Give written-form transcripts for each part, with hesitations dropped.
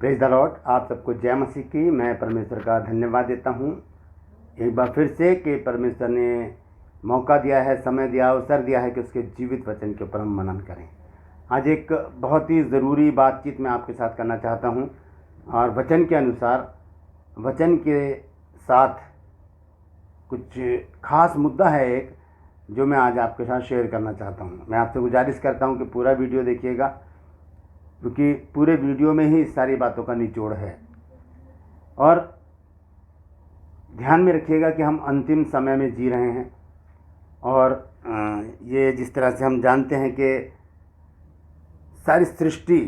Praise the Lord. आप सबको जय मसीह की। मैं परमेश्वर का धन्यवाद देता हूँ एक बार फिर से कि परमेश्वर ने मौका दिया है, समय दिया, अवसर दिया है कि उसके जीवित वचन के ऊपर हम मनन करें। आज एक बहुत ही ज़रूरी बातचीत मैं आपके साथ करना चाहता हूँ और वचन के अनुसार, वचन के साथ कुछ खास मुद्दा है एक जो मैं आज आपके साथ शेयर करना चाहता हूँ। मैं आपसे गुजारिश करता हूँ कि पूरा वीडियो देखिएगा, क्योंकि पूरे वीडियो में ही सारी बातों का निचोड़ है। और ध्यान में रखिएगा कि हम अंतिम समय में जी रहे हैं और ये जिस तरह से हम जानते हैं कि सारी सृष्टि,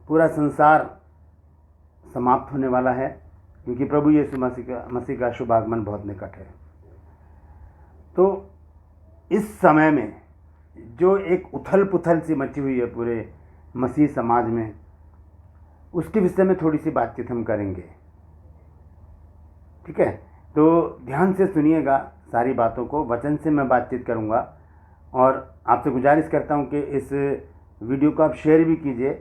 पूरा संसार समाप्त होने वाला है, क्योंकि प्रभु यीशु मसीह का शुभ आगमन बहुत निकट है। तो इस समय में जो एक उथल पुथल सी मची हुई है पूरे मसीह समाज में, उसके विषय में थोड़ी सी बातचीत हम करेंगे। ठीक है, तो ध्यान से सुनिएगा सारी बातों को। वचन से मैं बातचीत करूंगा और आपसे गुजारिश करता हूं कि इस वीडियो को आप शेयर भी कीजिए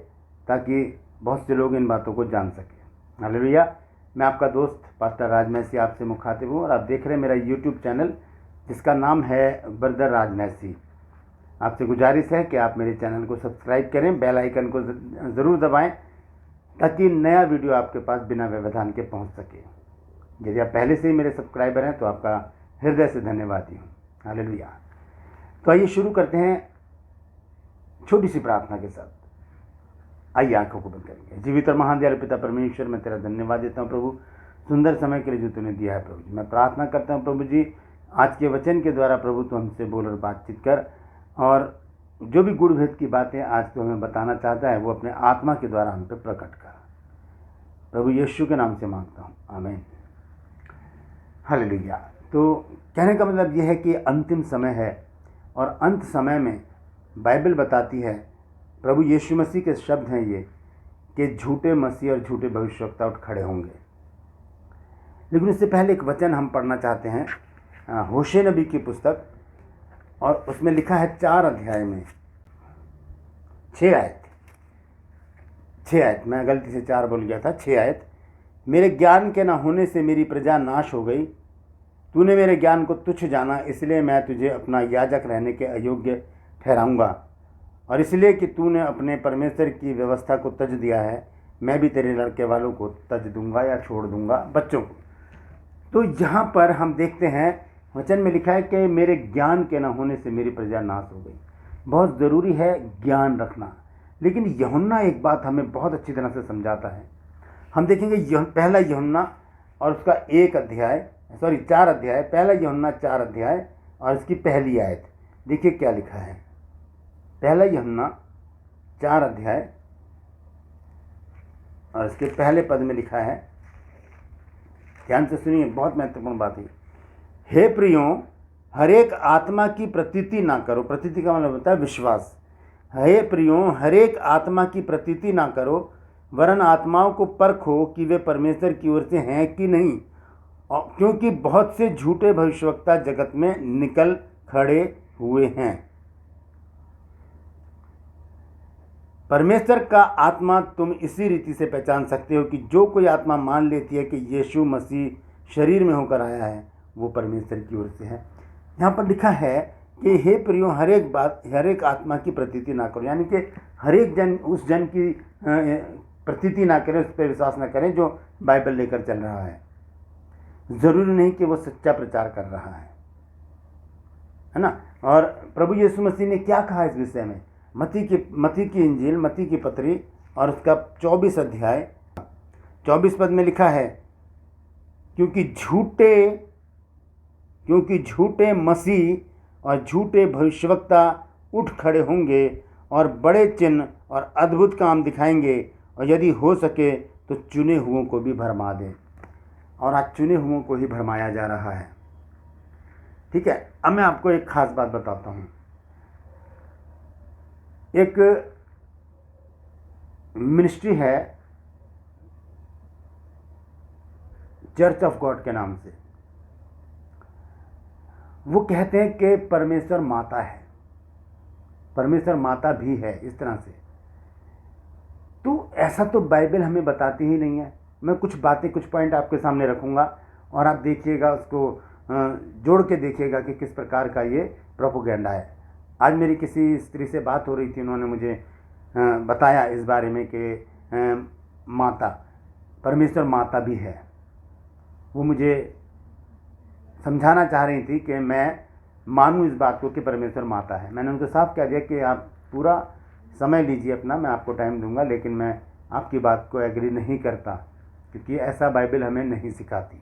ताकि बहुत से लोग इन बातों को जान सकें। हालेलुया। मैं आपका दोस्त पास्टर राज मैसी आपसे मुखातिब हूँ और आप देख रहे हैं मेरा यूट्यूब चैनल जिसका नाम है ब्रदर राज मैसी। आपसे गुजारिश है कि आप मेरे चैनल को सब्सक्राइब करें, बेल आइकन को ज़रूर दबाएं ताकि नया वीडियो आपके पास बिना व्यवधान के पहुंच सके। यदि आप पहले से ही मेरे सब्सक्राइबर हैं तो आपका हृदय से धन्यवादी हूँ। हालेलुया। तो आइए शुरू करते हैं छोटी सी प्रार्थना के साथ। आइए आंखों को बंद करेंगे। जीवित और महान दयालु पिता परमेश्वर, मैं तेरा धन्यवाद देता हूँ प्रभु, सुंदर समय के लिए जो तूने दिया है प्रभु जी। मैं प्रार्थना करता हूँ प्रभु जी, आज के वचन के द्वारा प्रभु तू हमसे बोल और बातचीत कर, और जो भी गुड़ भेद की बातें आज तो हमें बताना चाहता है वो अपने आत्मा के द्वारा हम पे प्रकट कर। प्रभु यीशु के नाम से मांगता हूँ, आमीन। हालेलुया। तो कहने का मतलब यह है कि अंतिम समय है और अंत समय में बाइबल बताती है, प्रभु यीशु मसीह के शब्द हैं ये, कि झूठे मसीह और झूठे भविष्यवक्ता उठ खड़े होंगे। लेकिन इससे पहले एक वचन हम पढ़ना चाहते हैं होशे नबी की पुस्तक, और उसमें लिखा है 4 अध्याय में 6 आयत, मैं गलती से 4 बोल गया था, 6 आयत। मेरे ज्ञान के न होने से मेरी प्रजा नाश हो गई, तूने मेरे ज्ञान को तुच्छ जाना, इसलिए मैं तुझे अपना याजक रहने के अयोग्य ठहराऊंगा, और इसलिए कि तूने अपने परमेश्वर की व्यवस्था को तज दिया है, मैं भी तेरे लड़के वालों को तज दूंगा या छोड़ दूंगा, बच्चों को। तो यहाँ पर हम देखते हैं वचन में लिखा है कि मेरे ज्ञान के न होने से मेरी प्रजा नाश हो गई। बहुत ज़रूरी है ज्ञान रखना। लेकिन यूहन्ना एक बात हमें बहुत अच्छी तरह से समझाता है। हम देखेंगे पहला यूहन्ना और उसका 4 अध्याय, पहला यूहन्ना 4 अध्याय और इसकी पहली आयत। देखिए क्या लिखा है। पहला यूहन्ना 4 अध्याय और इसके पहले पद में लिखा है, ध्यान से सुनिए, बहुत महत्वपूर्ण बात है। हे प्रियों, हर एक आत्मा की प्रतीति ना करो। प्रतीति का मतलब होता है विश्वास। हे प्रियों, हर एक आत्मा की प्रतीति ना करो, वरन आत्माओं को परखो कि वे परमेश्वर की ओर से हैं कि नहीं, क्योंकि बहुत से झूठे भविष्यवक्ता जगत में निकल खड़े हुए हैं। परमेश्वर का आत्मा तुम इसी रीति से पहचान सकते हो कि जो कोई आत्मा मान लेती है कि यीशु मसीह शरीर में होकर आया है, वो परमेश्वर की ओर से है। यहाँ पर लिखा है कि हे प्रियो, हर एक आत्मा की प्रतीति ना करो, यानी कि हर एक जन उस जन की प्रतीति ना करें, उस पर विश्वास ना करें जो बाइबल लेकर चल रहा है। ज़रूरी नहीं कि वो सच्चा प्रचार कर रहा है ना। और प्रभु यीशु मसीह ने क्या कहा इस विषय में? मत्ती की इंजील, मत्ती की पत्री और उसका 24 अध्याय 24 पद में लिखा है, क्योंकि झूठे मसीह और झूठे भविष्यवक्ता उठ खड़े होंगे और बड़े चिन्ह और अद्भुत काम दिखाएंगे, और यदि हो सके तो चुने हुओं को भी भरमा दें। और आज चुने हुओं को ही भरमाया जा रहा है। ठीक है, अब मैं आपको एक खास बात बताता हूँ। एक मिनिस्ट्री है चर्च ऑफ गॉड के नाम से। वो कहते हैं कि परमेश्वर माता है, परमेश्वर माता भी है, इस तरह से। तो ऐसा तो बाइबल हमें बताती ही नहीं है। मैं कुछ बातें, कुछ पॉइंट आपके सामने रखूँगा और आप देखिएगा, उसको जोड़ के देखिएगा कि किस प्रकार का ये प्रोपोगेंडा है। आज मेरी किसी स्त्री से बात हो रही थी, उन्होंने मुझे बताया इस बारे में कि माता, परमेश्वर माता भी है। वो मुझे समझाना चाह रही थी कि मैं मानूं इस बात को कि परमेश्वर माता है। मैंने उनको साफ कह दिया कि आप पूरा समय लीजिए अपना, मैं आपको टाइम दूंगा, लेकिन मैं आपकी बात को एग्री नहीं करता, क्योंकि ऐसा बाइबल हमें नहीं सिखाती।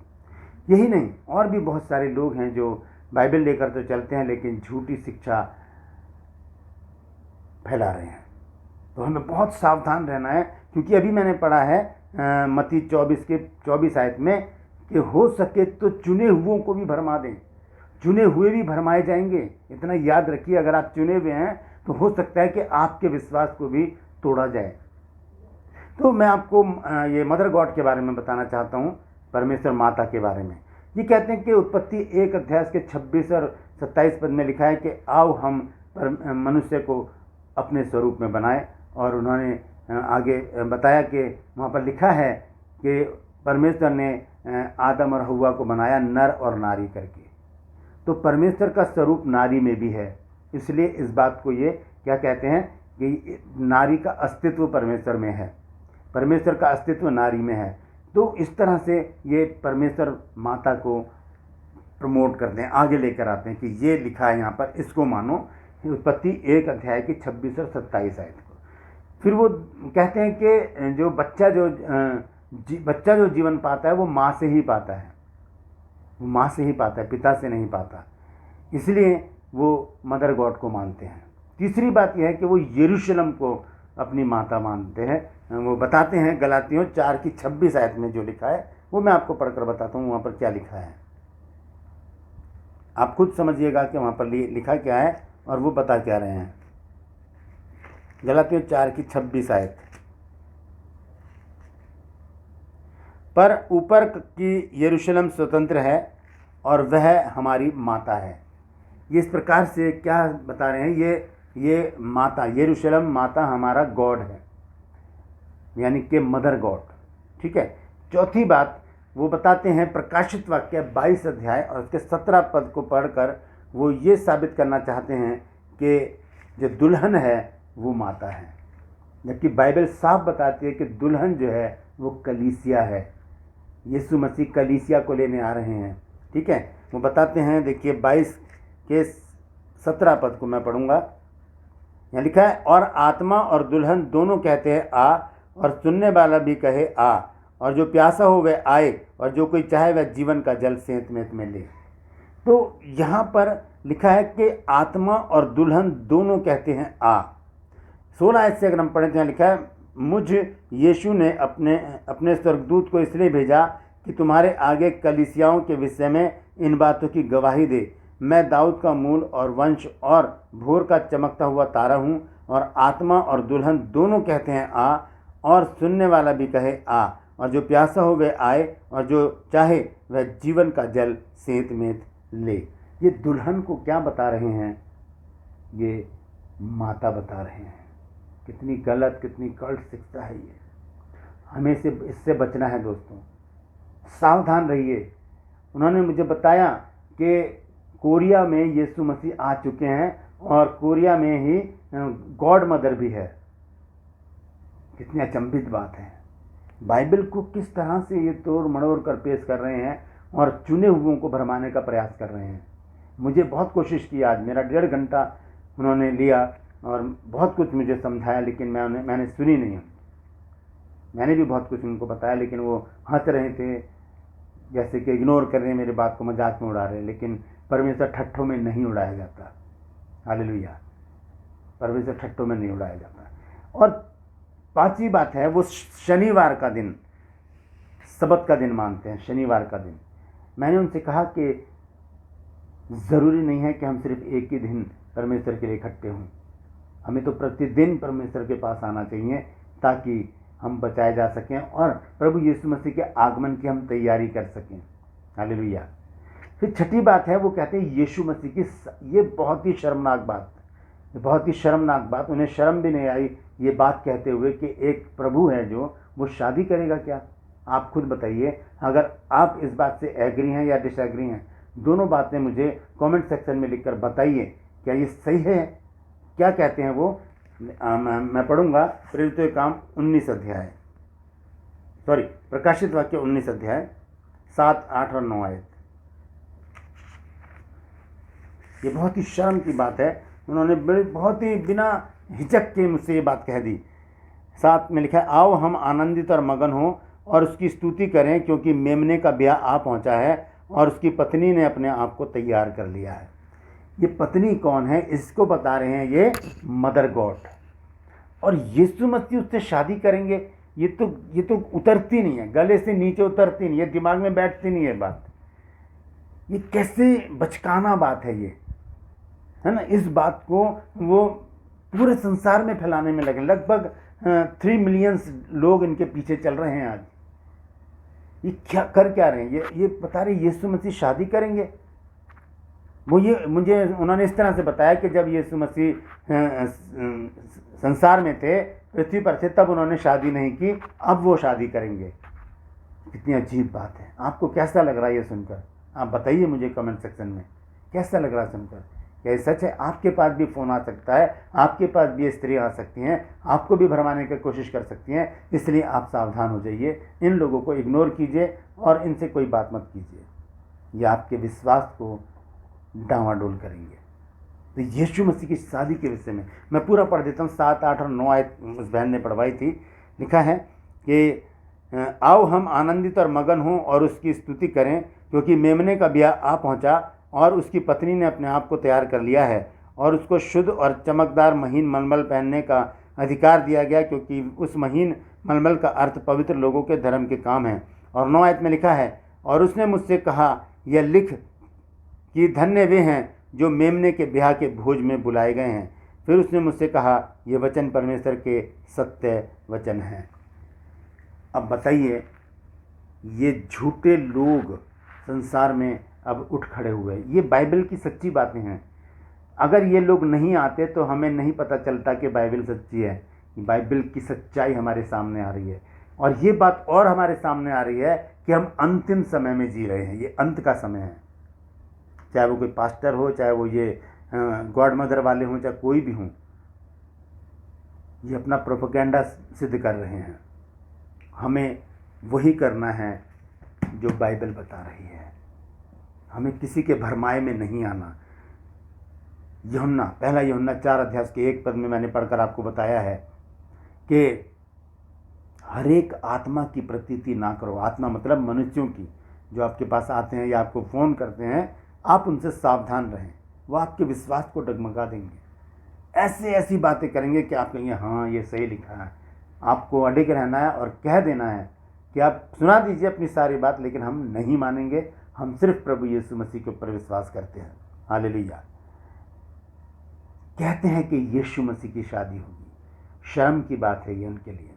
यही नहीं, और भी बहुत सारे लोग हैं जो बाइबल लेकर तो चलते हैं लेकिन झूठी शिक्षा फैला रहे हैं। तो हमें बहुत सावधान रहना है, क्योंकि अभी मैंने पढ़ा है मत्ती 24 के 24 आयत में कि हो सके तो चुने हुओं को भी भरमा दें। चुने हुए भी भरमाए जाएंगे। इतना याद रखिए, अगर आप चुने हुए हैं तो हो सकता है कि आपके विश्वास को भी तोड़ा जाए। तो मैं आपको ये मदर गॉड के बारे में बताना चाहता हूँ, परमेश्वर माता के बारे में। ये कहते हैं कि उत्पत्ति 1 अध्याय के 26 और 27 पद में लिखा है कि आओ हम मनुष्य को अपने स्वरूप में बनाएं। और उन्होंने आगे बताया कि वहाँ पर लिखा है कि परमेश्वर ने आदम और हव्वा को बनाया नर और नारी करके। तो परमेश्वर का स्वरूप नारी में भी है, इसलिए इस बात को ये क्या कहते हैं कि नारी का अस्तित्व परमेश्वर में है, परमेश्वर का अस्तित्व नारी में है। तो इस तरह से ये परमेश्वर माता को प्रमोट करते हैं, आगे लेकर आते हैं कि ये लिखा है यहाँ पर, इसको मानो। उत्पत्ति 1 अध्याय की 26 और 27 आयत को। फिर वो कहते हैं कि जो बच्चा जो जीवन पाता है वो माँ से ही पाता है, वो माँ से ही पाता है, पिता से नहीं पाता। इसलिए वो मदर गॉड को मानते हैं। तीसरी बात यह है कि वो यरूशलेम को अपनी माता मानते हैं। वो बताते हैं गलातियों 4 की 26 आयत में जो लिखा है वो मैं आपको पढ़कर बताता हूँ वहाँ पर क्या लिखा है। आप खुद समझिएगा कि वहाँ पर लिखा क्या है और वो बता क्या रहे हैं। गलातियों 4 की 26 आयत। पर ऊपर की यरूशलेम स्वतंत्र है और वह हमारी माता है। ये इस प्रकार से क्या बता रहे हैं, ये माता, यरूशलेम माता हमारा गॉड है, यानी कि मदर गॉड। ठीक है। चौथी बात वो बताते हैं, प्रकाशित वाक्य 22 अध्याय और उसके 17 पद को पढ़कर वो ये साबित करना चाहते हैं कि जो दुल्हन है वो माता है, जबकि बाइबल साफ बताती है कि दुल्हन जो है वो कलीसिया है। यीशु मसीह कलीसिया को लेने आ रहे हैं। ठीक है। वो बताते हैं, देखिए 22 के 17 पद को मैं पढ़ूंगा। यहाँ लिखा है, और आत्मा और दुल्हन दोनों कहते हैं आ, और सुनने वाला भी कहे आ, और जो प्यासा हो वह आए, और जो कोई चाहे वह जीवन का जल सेंत में ले। तो यहाँ पर लिखा है कि आत्मा और दुल्हन दोनों कहते हैं आ। 16 आयत से अगर हम पढ़ें तो यहाँ लिखा है, मुझ यीशु ने अपने स्वर्गदूत को इसलिए भेजा कि तुम्हारे आगे कलीसियाओं के विषय में इन बातों की गवाही दे। मैं दाऊद का मूल और वंश और भोर का चमकता हुआ तारा हूँ। और आत्मा और दुल्हन दोनों कहते हैं आ, और सुनने वाला भी कहे आ, और जो प्यासा हो वह आए, और जो चाहे वह जीवन का जल सेंत में ले। ये दुल्हन को क्या बता रहे हैं? ये माता बता रहे हैं। कितनी गलत, कितनी कल्ट शिक्षा है ये। हमें इससे बचना है दोस्तों, सावधान रहिए। उन्होंने मुझे बताया कि कोरिया में यीशु मसीह आ चुके हैं और कोरिया में ही गॉड मदर भी है। कितनी अचंभित बात है। बाइबल को किस तरह से ये तोड़ मड़ोड़ कर पेश कर रहे हैं और चुने हुओं को भरमाने का प्रयास कर रहे हैं। मुझे बहुत कोशिश की, आज मेरा 1.5 घंटा उन्होंने लिया और बहुत कुछ मुझे समझाया, लेकिन मैंने सुनी नहीं। मैंने भी बहुत कुछ उनको बताया, लेकिन वो हंस रहे थे, जैसे कि इग्नोर कर रहे हैं मेरी बात को, मजाक में उड़ा रहे हैं। लेकिन परमेश्वर ठट्ठों में नहीं उड़ाया जाता। हालेलुया। परमेश्वर ठट्ठों में नहीं उड़ाया जाता। और 5वीं बात है, वो शनिवार का दिन, सबत का दिन मानते हैं, शनिवार का दिन। मैंने उनसे कहा कि ज़रूरी नहीं है कि हम सिर्फ एक ही दिन परमेश्वर के लिए इकट्ठे हों। हमें तो प्रतिदिन परमेश्वर के पास आना चाहिए ताकि हम बचाए जा सकें और प्रभु यीशु मसीह के आगमन की हम तैयारी कर सकें। हालेलुया। फिर 6ठी बात है, वो कहते हैं यीशु मसीह की, ये बहुत ही शर्मनाक बात, बहुत ही शर्मनाक बात। उन्हें शर्म भी नहीं आई ये बात कहते हुए कि एक प्रभु है जो वो शादी करेगा क्या? आप खुद बताइए। अगर आप इस बात से एग्री हैं या डिसएग्री हैं, दोनों बातें मुझे कमेंट सेक्शन में लिखकर बताइए। क्या ये सही है? क्या कहते हैं वो? मैं पढ़ूंगा प्रेरितों के काम 19 अध्याय, सॉरी प्रकाशित वाक्य 19 अध्याय 7, 8 और 9 आयत। ये बहुत ही शर्म की बात है। उन्होंने बहुत ही बिना हिचक के मुझसे ये बात कह दी। 7 में लिखा है, आओ हम आनंदित और मगन हों और उसकी स्तुति करें, क्योंकि मेमने का ब्याह आ पहुंचा है और उसकी पत्नी ने अपने आप को तैयार कर लिया है। ये पत्नी कौन है? इसको बता रहे हैं ये मदर गॉड। और यीशु मसीह उससे शादी करेंगे, ये तो उतरती नहीं है, गले से नीचे उतरती नहीं है, दिमाग में बैठती नहीं है बात। ये कैसे बचकाना बात है ये, है ना? इस बात को वो पूरे संसार में फैलाने में लगे। लगभग 3 मिलियन लोग इनके पीछे चल रहे हैं आज। ये क्या रहे हैं? ये बता रहे यीशु मसीह शादी करेंगे। वो ये मुझे उन्होंने इस तरह से बताया कि जब यीशु मसीह संसार में थे, पृथ्वी पर थे, तब उन्होंने शादी नहीं की, अब वो शादी करेंगे। कितनी अजीब बात है। आपको कैसा लग रहा है ये सुनकर? आप बताइए मुझे कमेंट सेक्शन में, कैसा लग रहा है सुनकर? क्या ये सच है? आपके पास भी फ़ोन आ सकता है, आपके पास भी स्त्री आ सकती हैं, आपको भी भरमाने की कोशिश कर सकती हैं। इसलिए आप सावधान हो जाइए, इन लोगों को इग्नोर कीजिए और इनसे कोई बात मत कीजिए। ये आपके विश्वास को डांवाडोल करेंगे। तो यीशु मसीह की शादी के विषय में मैं पूरा पढ़ देता हूँ। 7, 8 और 9 आयत उस बहन ने पढ़वाई थी। लिखा है कि आओ हम आनंदित और मगन हों और उसकी स्तुति करें, क्योंकि मेमने का ब्याह आ पहुँचा और उसकी पत्नी ने अपने आप को तैयार कर लिया है, और उसको शुद्ध और चमकदार महीन मलमल पहनने का अधिकार दिया गया, क्योंकि उस महीन मलमल का अर्थ पवित्र लोगों के धर्म के काम है। और 9 आयत में लिखा है, और उसने मुझसे कहा, यह लिख कि धन्य वे हैं जो मेमने के ब्याह के भोज में बुलाए गए हैं। फिर उसने मुझसे कहा, ये वचन परमेश्वर के सत्य वचन हैं। अब बताइए, ये झूठे लोग संसार में अब उठ खड़े हुए। ये बाइबल की सच्ची बातें हैं। अगर ये लोग नहीं आते तो हमें नहीं पता चलता कि बाइबल सच्ची है। बाइबल की सच्चाई हमारे सामने आ रही है, और ये बात और हमारे सामने आ रही है कि हम अंतिम समय में जी रहे हैं। ये अंत का समय है। चाहे वो कोई पास्टर हो, चाहे वो ये गॉड मदर वाले हों, चाहे कोई भी हों, ये अपना प्रोपेगेंडा सिद्ध कर रहे हैं। हमें वही करना है जो बाइबल बता रही है। हमें किसी के भरमाए में नहीं आना। पहला यूहन्ना 4 अध्याय के 1 पद में मैंने पढ़कर आपको बताया है कि हर एक आत्मा की प्रतीति ना करो। आत्मा मतलब मनुष्यों की, जो आपके पास आते हैं या आपको फ़ोन करते हैं, आप उनसे सावधान रहें। वो आपके विश्वास को डगमगा देंगे। ऐसी बातें करेंगे कि आप कहेंगे हाँ ये सही लिखा है। आपको अडिग रहना है और कह देना है कि आप सुना दीजिए अपनी सारी बात, लेकिन हम नहीं मानेंगे। हम सिर्फ प्रभु यीशु मसीह के ऊपर विश्वास करते हैं। हालेलुया। कहते हैं कि यीशु मसीह की शादी होगी। शर्म की बात है ये उनके लिए।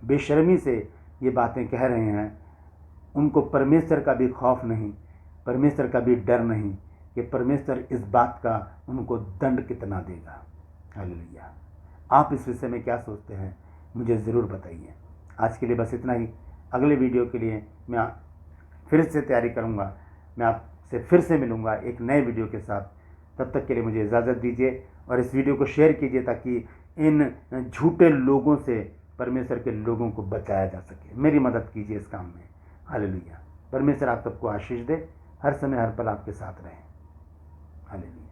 बेशर्मी से ये बातें कह रहे हैं। उनको परमेश्वर का भी खौफ नहीं, परमेश्वर का भी डर नहीं कि परमेश्वर इस बात का उनको दंड कितना देगा। हालेलुया। आप इस विषय में क्या सोचते हैं, मुझे ज़रूर बताइए। आज के लिए बस इतना ही। अगले वीडियो के लिए मैं फिर से तैयारी करूँगा। मैं आपसे फिर से मिलूँगा एक नए वीडियो के साथ। तब तक के लिए मुझे इजाज़त दीजिए और इस वीडियो को शेयर कीजिए, ताकि इन झूठे लोगों से परमेश्वर के लोगों को बचाया जा सके। मेरी मदद कीजिए इस काम में। हालेलुया। परमेश्वर आप सबको आशीष दे, हर समय हर पल आपके साथ रहे। हालेलुया।